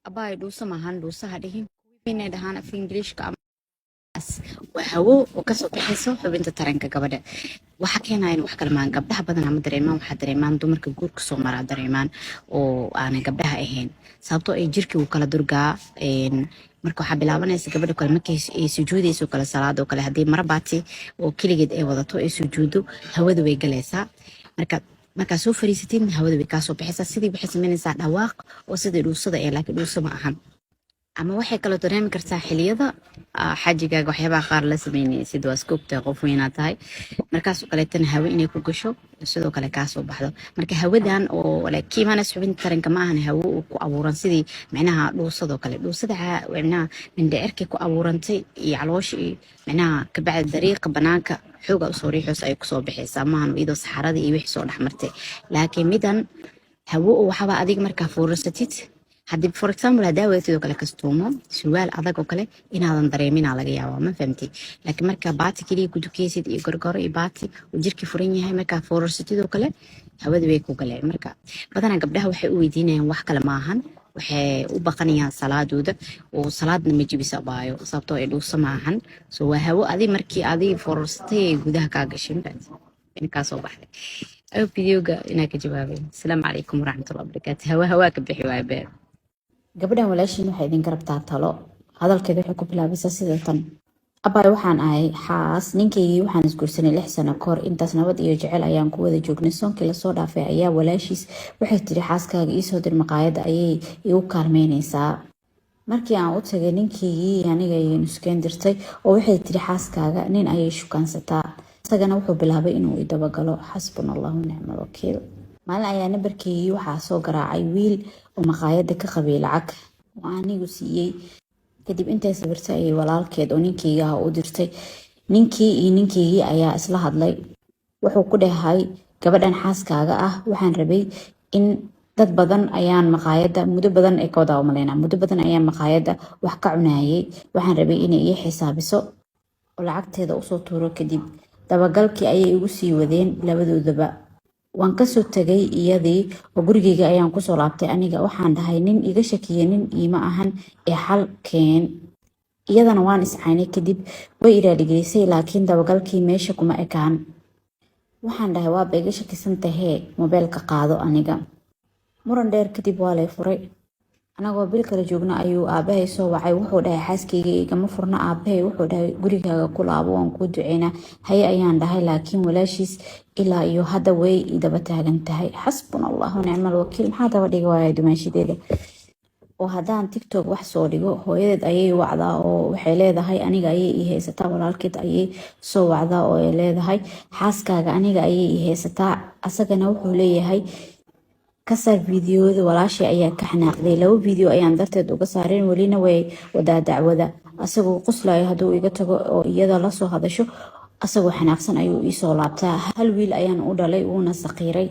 أباي دوسة مهان دوسة هذه من دهان في إنجليش كأم وهو وكسو بحسه فبنت ترنك قبل وحكينا إنه وحكي لما قبلها بدنا عم دريمان وحد دريمان دمر كجور كسو مرة دريمان وأنا قبلها إهين sababtoo ay jirkii uu kala durgaa marka waxa bilaabanaysa gabadha kale markay sujuudayso kala salaad oo kale hadii marabaati oo kaligeed ay wadato ay sujuudo hawada way galaysaa marka soo fariisatiin hawada way ka soo bixaysaa sidii waxay sameynaysaa dhawaaq oo sidii dhuusada ee laakiin dhuusama ahan ama waxay kala dareemi kartaa xiliyada xajigaaga waxyaabaha qaar la sameeyay sidoo askoobta qof weynaa tahay markaas oo kale tan hawo inay ku gasho sidoo kale ka soo baxdo marka hawadan oo laakiin mana subin taranka ma ahan hawo ku abuuran sidii macnaha dhuusado kale dhuusada macnaha mindheerkii ku abuurantay iyo calooshii macnaha ka bacd dariiqa banaanka xooga soo riixos ay ku soo bixaysaa maahan iyadoo saxarada iyo wixii soo dhaxmartay laakiin midan hawo waxa adiga marka fuursatid haddii for example hadaa wadato kale kastuumo suwaal adag oo kale inaadan dareemin laga yaabo ma fahamtay laakiin marka baati kaliya ku dukeysid iyo gorgoro iyo baati uu jirki furan yahay marka foorsatidoo kale hawada way ku galeen marka badanaa gabdhaha waxay u weydiinayaan wax kale ma ahan waxay u baqanayaan salaadooda oo salaadna ma jibisa baayo sababtoo ay dhuusa ma ahan soo waa hawo adi markii adi foorsatay gudaha ka gashin in ka soo baxday ayo videoga inaa ka jawaabay assalaamu calaykum waraxmatullahi wabarakaatuh hawa ka bixi waay beer gabadhan walaashiin waxay idin garabtaa talo hadalkeeda waxay ku bilaabaysaa sida tan abaay waxaan ahay xaas ninkaygii waxaan isguursanay 6 sano kahor intaas nabad iyo jecel ayaan ku wada joognay soonkii lasoo dhaafay ayaa walaashiis waxay tiri xaaskaaga ii soo dir maqaayada ayay igu kaalmeynaysaa markii aan u tagay ninkaygii aniga ayay nuskeen dirtay oo waxay tiri xaaskaaga nin ayay shukaansataa isagana wuxuu bilaabay inuu i dabagalo xasbunallahu ni'mal wakiil maalin ayaa nambarkeygii waxaa soo garaacay wiil oo maqaayada ka qabay lacag oo anigu siiyey kadib intay sawirtay ay walaalkeed oo ninkeyga u dirtay ninkeygii ayaa isla hadlay wuxuu ku dhahay gabadhan xaaskaaga ah waxaan rabay in dad badan ayaan maqaayada muddo badan ay ka wada umaleynaa muddo badan ayaan maqaayada wax ka cunayay waxaan rabay inay ii xisaabiso oo lacagteeda usoo tuuro kadib dabagalkii ayay igu sii wadeen labadoodaba waan ka soo tagay iyadii oo gurigeyga ayaan ku soo laabtay aniga waxaan dhahay nin iga shakiyay nin iima ahan ee xal keen iyadana waan iscaynay kadib way iraaligeysay laakiin dabagalkii meesha kuma ekaan waxaan dhahay waa iga shakisan tahay mobilka qaado aniga muran dheer kadib waa lay furay anagoo bil kala joogna ayuu aabahay soo wacay wuxuu dhahay xaaskeyga igama furna aabahay wuxuu dhahay gurigaaga ku laabo waan ku duceynaa haye ayaan dhahay laakiin walaashiis ilaa iyo hadda way idaba taagan tahay xasbunallahu ni'mal wakiil maxaa daba dhiga waaya dumaashadeeda oo haddaan tiktok wax soo dhigo hooyadeed ayay wacdaa oo waxay leedahay aniga ayay ii haysataa walaalkeed ayay soo wacdaa oo ay leedahay xaaskaaga aniga ayay ii haysataa asagana wuxuu leeyahay kasar fiidiyoda walaashay ayaa ka xanaaqday 2 fiideo ayaan darteed uga saareen welina way wadaa dacwada asagoo qoslayo hadduu iga tago oo iyada la soo hadasho asagoo xanaaqsan ayuu ii soo laabtaa hal wiil ayaan u dhalay uuna saqiiray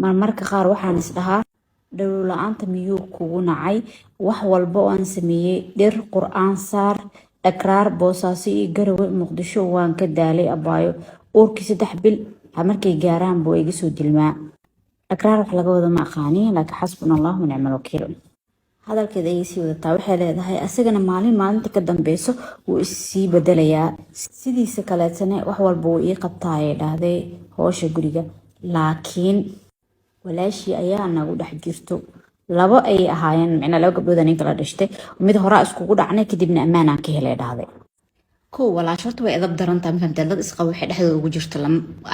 marmarka qaar waxaan isdhahaa dhowr la'aanta miyuu kugu nacay wax walba oo aan sameeyay dhir qur'aan saar dhakraar boosaasi iyo garawe muqdisho waan ka daalay abaayo uurkii 3 bil markay gaaraan buu iga soo dilmaa dhakraar wax laga wada ma aqaani laakiin xasbunallahu ni'mal wakiil hadalkeeda ay sii wadataa waxay leedahay asagana maalinta ka dambeyso wuu isii bedelayaa sidiisa kaleetana wax walba uu ii qabtaa ay dhahday howsha guriga laakiin walaashii ayaa nagu dhex jirto 2 ay ahaayeen macna 2 gabdhood ninka la dhashtay mid hore iskugu dhacnay kadibna ammaan aan ka helay dhahday ko walaashorta way adab darantaa ma fahamtay dad isqabo waxay dhexdooda ugu jirto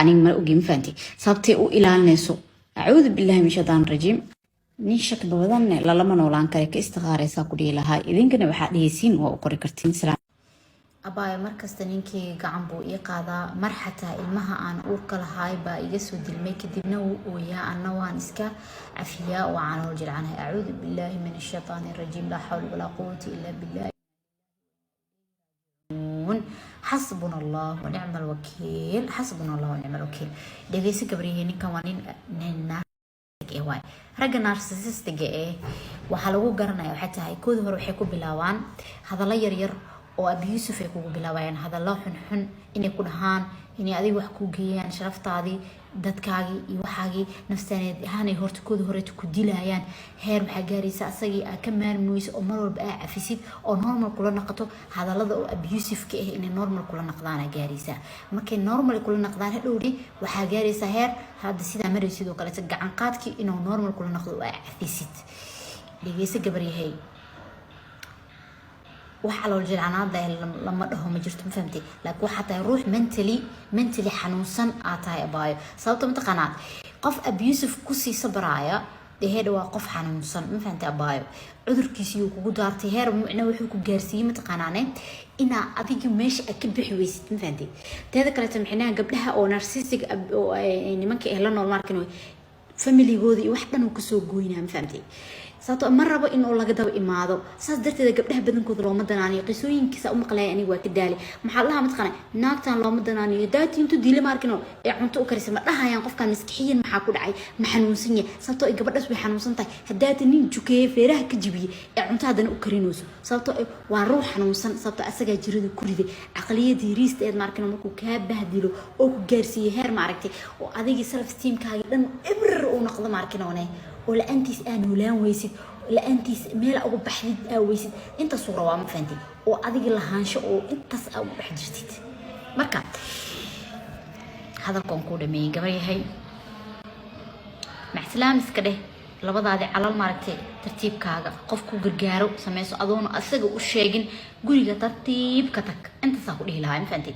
aniga ma ogi ma fahamtay sababtay u ilaalinayso acuudu billahi min shaytaan rajiim nin shak badan lama noolaan kare ka istiqaaraysa ku dhiilahay idinkana waxa dhihisiin waa u qori kartiin salaam abaay markasta ninkii gacan buu ii qaadaa mar xataa ilmaha aan uurka lahaay baa iga soo dilmay kadibna wuu ooyaa anna waan iska cafiyaa oo aan hol jilcanahay acuudu billahi min shaytaan rajiim la hawla wala quwwata illa billah حسبنا الله ونعم الوكيل حسبنا الله ونعم الوكيل dhageysi gabriye ninkan waa nin waay ragga narcissistic waxa lagu garanayo waxa tahay kood hore waxay ku bilaawaan hadallo yar yar oo abusive ay kugu bilaabayaan hadallo xun inay ku dhahaan inay adiga wax ku geeyaan sharaftaadii dadkaagii iyo waxaagii nafsaaneed ahaanay horta kooda horeeta ku dilayaan heer waxaa gaaraysa asagii aa ka maarmooysa oo mar walba aa cafisid oo normal kula naqato hadallada oo abusiveka ah inay normal kula naqdaana gaaraysaa markay normal kula naqdaan hadhowdhi waxaa gaaraysaa heer hadda sidaa maray sidoo kaleeta gacan qaadkii inuu normal kula naqdo oo aa cafisid dhegeysa gabaryahay waxa loo jilcanaada lama dhaho ma jirto ma fahamtay laakiin waxa tahay ruux mentally xanuunsan aa tahay abaayo sababta mataqaanaa qof abusive ku sii sabraya heer waa qof xanuunsan ma fahamtay abaayo cudurkiisa uu kugu daartay heer macna wuxuu ku gaarsiiyay mataqaanaane ina adiga meesha ka bixi weysid ma fahamtay teeda kale tamxinaa gabdhaha oo narcissistic oo nimanka ehla nool markan family-gooda iyo wax dhan uu kasoo gooynaa ma fahamtay sababtoo ma rabo in uu laga daba imaado saas darteed gabdhaha badankooda looma danaaniyo qisooyinkiisa u maqlay aniga waa ka daali maxaa la mataqaan naagtan looma danaaniyo daati intuu diile markino ee cunto u karisa ma dhahayaan qofkan maskixiyan maxaa ku dhacay ma xanuunsan yahay sababtoo ay gabadhaas way xanuunsan tahay hadaati nin jukeeye feeraha ka jibiye ee cunto hadana u karinayso sababtoo waa ruux xanuunsan sababtoo asaga jirada ku riday aqliyadii riist ee markino markuu ka bahdilo oo ku gaarsiiyay heer ma aragtay oo adiga self esteem-kaaga dhan ibr uu noqdo markinoone ولا أنتي أنا ولا ويسد ولا أنتي ميل أو بحديد أو ويسد أنت صورة وما فهمتي وأديك اللهانش أو أنت أو بحديد مركا هذا الكونكور مي قبل هاي مع سلام سكده لبضع هذه على الماركتي ترتيب كاغا قفكو غرغارو سميسو أظن أسيغو وشيغين قولي ترتيب كتك أنت ساقو ليه لها فهمتي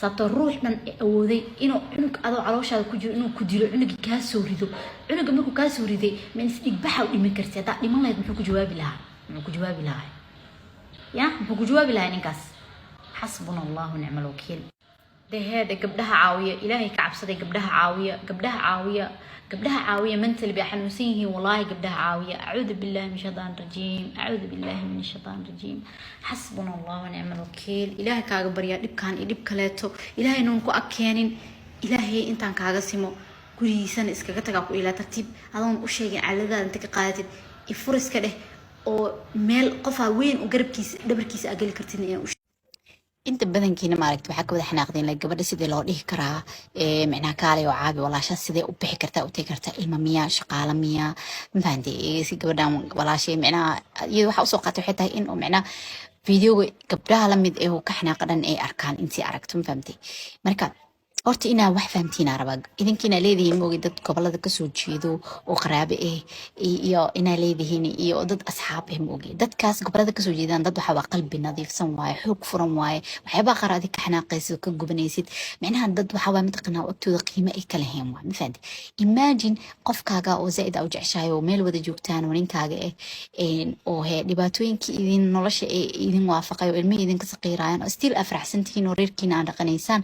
sababtoo ruux dhan awooday inuu cunug adoo calooshaada ku jiro inuu ku dilo cunugi kaa soo rido cunuga markuu kaa soo riday ma isdhigbaxa u dhiman karti haddaa dhiman lahayd muxuu ku jawaabi lahaa ya muxuu ku jawaabi lahaa ninkaas xasbuna allahu nicma alwakiil هذا قبلها عاوية إلهي كعب صدي قبلها عاوية منتل بحنوسيه والله قبلها عاوية أعوذ بالله من الشيطان الرجيم حسبنا الله ونعم الوكيل إلهي كعبر يا لب كان يلب كلاته إلهي نونكو أكيانين إلهي أنت كعجسمو كل سنة إسكتك أقول إلى ترتيب هذا وشيء على ذا أنت كقاعدة يفرس كده أو مال قفا وين وقرب كيس دبر كيس أقل كرتين inta badankiina maaragtay waxa ka wada xanaaqdeen la gabadha sidii loo dhihi karaa macnaha kaalay oo caabi walaasha sidee u bixi kartaa u tagi kartaa ilma miya shaqaale miya ma fahantii si gabadhan walaashay macnaha iyada waxa u soo qaatay waxay tahay in macnaha fiidiyoga gabdhaha la mid ee ka xanaaqdan ay arkaan intii aragto ma fahamtay marka horta inaa wax fahamtiina rabaa idinkiina leedihiin moogi dad gobolada kasoo jeedo oo qaraabe ah iyo inaa leedihiin iyo dad asxaab ah moogi dadkaas gobolada kasoo jeedaan dad waxa waa qalbi nadiifsan waaye xoog furan waaye waxyaabaa qaar adig ka xanaaqaysid ka gubanaysid macnaha dad waxa waa mataqanaa waqtooda qiimo ay kala heen waa ma fahamtay imagine qofkaaga oo zaid u jeceshahay oo meel wada joogtaan oo ninkaaga ah oo dhibaatooyinkii idin nolosha idin waafaqay oo ilmihii idin ka saqiirayaan oo still afraxsantihiin oo reerkiina aan dhaqanaysaan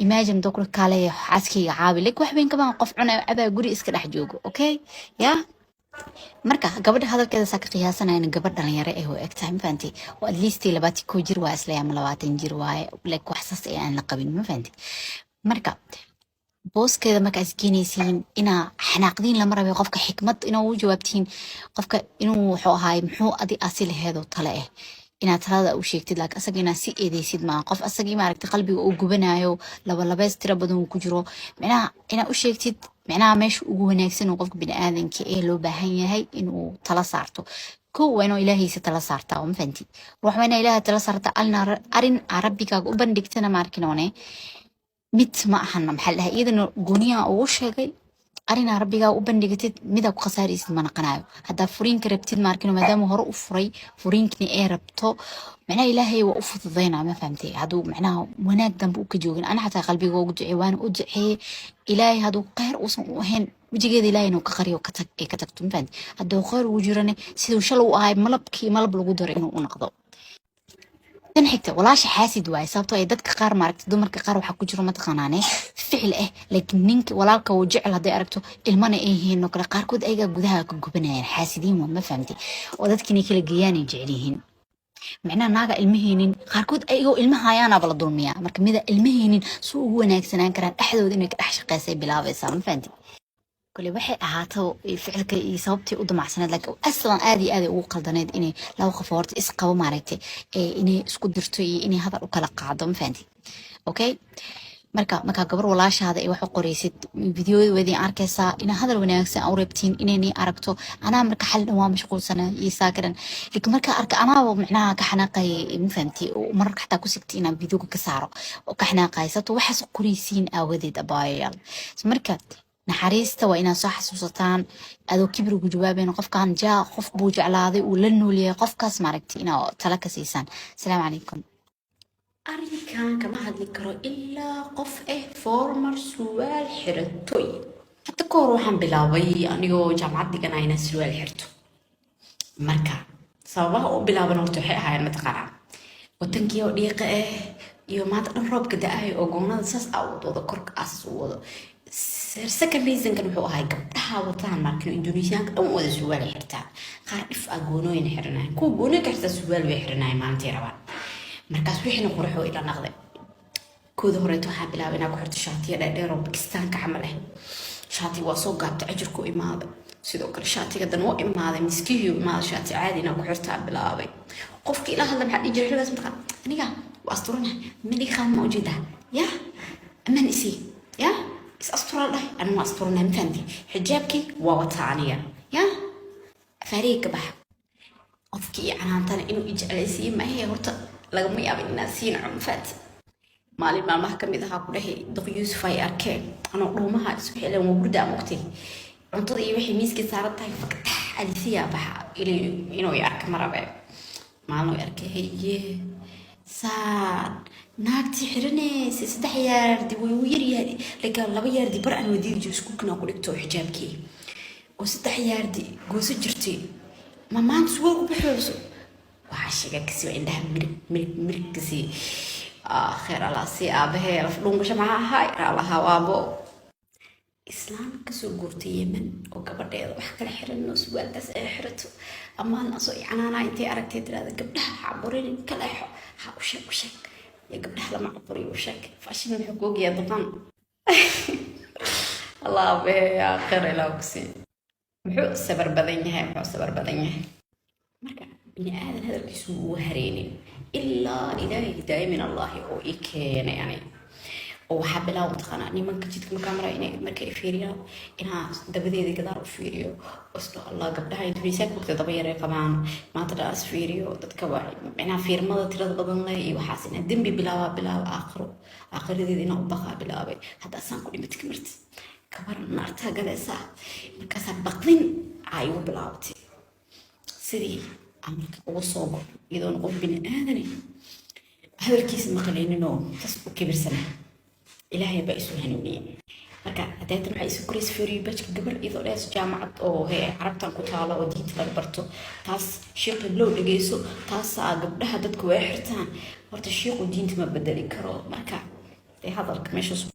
imagine كل كالي حاسكي عابي لك وحبين كمان قف عنا أبا قولي إسكت أحجوجو أوكي يا مركا قبل هذا كذا ساق قياسنا إن قبل دلنا يرى هو أكتهم فانتي وأدليستي لباتي كوجر واسلي عم لباتين جرواي لك وحساس إيه أنا قبل ما فانتي مركا بوس كذا ما كاسكينيسين إنا حناقدين لما ربي قفك حكمة إنه جوابتين قفك إنه حو هاي محو أدي أصل هذا طلعه inaad talada u sheegtid laakiin asaga inaad si eedeysid ma qof asagii maaragtay qalbiga uu gubanayo laba tira badan uu ku jiro macnaha inaad u sheegtid macnaha meesha ugu wanaagsan oo qofka bini'aadanka ee loo baahan yahay inuu tala saarto kow waa inuu ilaahiisa tala saartaa oo ma fahanti ruux waa inaa ilaaha tala saartaa arin rabbigaaga u bandhigtana maarkinoone mid ma ahana maxaa la dhahay iyadana gooniyaha ugu sheegay arina rabbiga u bandhigatid mida ku khasaaraysid ma naqanayo hadaa furiinka rabtid maarkino maadaama hore u furay furiinkni ee rabto macnaha ilaahay waa u fududeynaa ma fahamtay haduu macnaha wanaag dambe u ka joogin ana xataa qalbiga ugu ducey waan u duceeyay ilaahay haduu khayr uusan u ahayn wajigeeda ilaahay inuu ka qariyo ka tagto ma fahamtay haduu khayr ugu jirane siduu shal u ahay malab lagu daro inuu u noqdo tan xigta walaasha xaasid waay sababtoo ay dadka qaar maaragtay dumarka qaar waxa ku jiro mataqaanaane ficil laakiin ninka walaalka uu jecel haday aragto ilmana ay yihiin oo kale qaarkood ayaga gudaha ka gubanayaan xaasidiin ma fahamtay oo dadkina kala geeyaan ay jecel yihiin macnaha naaga ilmaheenin qaarkood ayagoo ilmaha ayaana bala dulmiya marka mida ilmaheenin suu ugu wanaagsanaan karaan dhexdooda inay ka dhex shaqeysay bilaabaysaa ma fahamtay كل واحد أهاتو فعلك يصابتي قدام عسناد لك أصلاً آدي وقلدناد إني لو خفورت إسقاو معركتي إني سكدرتي إني هذا وكلا قاعدة فهمتي أوكي marka gabar walaashaada ay wax u qoraysid fiidiyoodii arkaysaa ina hadal wanaagsan aw reebtiin inay aragto anaa marka xal dhan waa mashquulsana iyo saakaran laakiin marka arka anaa macnaha ka xanaaqay ma fahamti marka xataa ku sigtay inaan fiidiyooga ka saaro oo ka xanaaqay sababtoo waxaas qoraysiin aawadeed abaayaal marka naxariista waa inaad soo xasuusataan adoo kibrigu jawaabayna qofkan jaa qof buu jeclaaday uu la nool yahay qofkaas maaragtay inaad tala ka siisaan asalaamu calaykum arrinkan kama hadli karo ilaa qof former surwaal xiratoy hadda ka hor waxaan bilaabay anigoo jaamacad dhiganaa inaan surwaal xirto marka sababaha u bilaaban horta waxay ahaayeen mataqaanaa wadankii oo dhiiqa iyo maanta dhan roobka da-ayo oo goonada saas aa wado korka aasas u wado second reasonkan wuxuu ahay gabdhaha wataan markino indonesiaanka dhan wada surwaal ay xirtaan qaar dhif ah goonooyin xiranayan kuwa goonooyinka xirtaa surwaal way xiranayan maalintii rabaan markaas wixiina qurxo ila naqday kooda horeeto waxaa bilaabay inaa ku xirto shaatiya dheerdheer oo bakistaanka camal ah shaatiga waa soo gaabtay ajirku imaaday sidoo kale shaatiga dan waa imaaday miskihiiu imaaday shaati caadi inaa ku xirtaa bilaabay qofki ila hadla maxaa dhihi jiray ragaas mataqaan aniga waa asturana maniqaan ma ujeedaa ya amaan isii ya is asturaa dhahay ana waa asturana ma fahamti xijaabkii waa wataa aniga ya faariga ka baxa qofkii canaantana inuu ijeclaysiiye maahe horta lagama yaabin inaad siin cunfaad maalin maalmaha kamid ahaa ku dhahay doq yuusuf ay arkeen anoo dhuumaha isu xilan waa hurdaa mugtay cuntada iyo waxay miiskii saaran tahay faktax alisiyaa baxa inuu arka marabe maalin arkay haye saan naagtii xiranaysa 3 yaardi way u yaryahay laga 2 yaardi bar aan wadiin jiro iskuulkana ku dhigto xijaabkii oo 3 yaardi gooso jirtay ma maanta suuq u bixiyso وحشيك كسي عندها مرك كسي خير الله سي أبهي رفضون بش معها هاي الله وابو إسلام كسو قرتي يمن وقبل ده وحكي الحر الناس والدس حرته أما الناس أنا أنتي أركتي ترى قبلها عبورين كلا وشك يا قبلها لما عبوري وشك فعشان الحقوق يا ضمان الله به يا خير الله كسي محو سبر بدنيه محو سبر بدنيه مركب بني آدم هذا الكيسو وهريني إلا إلهي هداية من الله أو إيكينا يعني وحاب لا ومتخانق أني من كجيت كل كاميرا إني مركي فيريا إنها دبدي ذي كدار فيريو وصل الله قبلها يدريسك وقت ضبيرة كمان ما تدرس فيريو تتكوى إنها فيرما ترى بدن لي وحاسين الدم بلا آخر ذي دينا وبقى بلا هذا أصلا كل متكمرت كبر نارتها جلسة مكسب بقلين عيو بلاوتي سري عمرك وصوب إذا نقول بين آذني هذا الكيس مقلين إنه تصبح كبر سنة إلهي بأسو هنوني مركا هدايت معي سكريس فيري باتش قبل إذا ليس جامعة أو هي عربتان كتالا وديت لغبرتو تاس شيق بلو لقيسو تاس قبلها دادك واحرتان ورد الشيق ودينت ما بدلي كرو مركا هذا الكميشو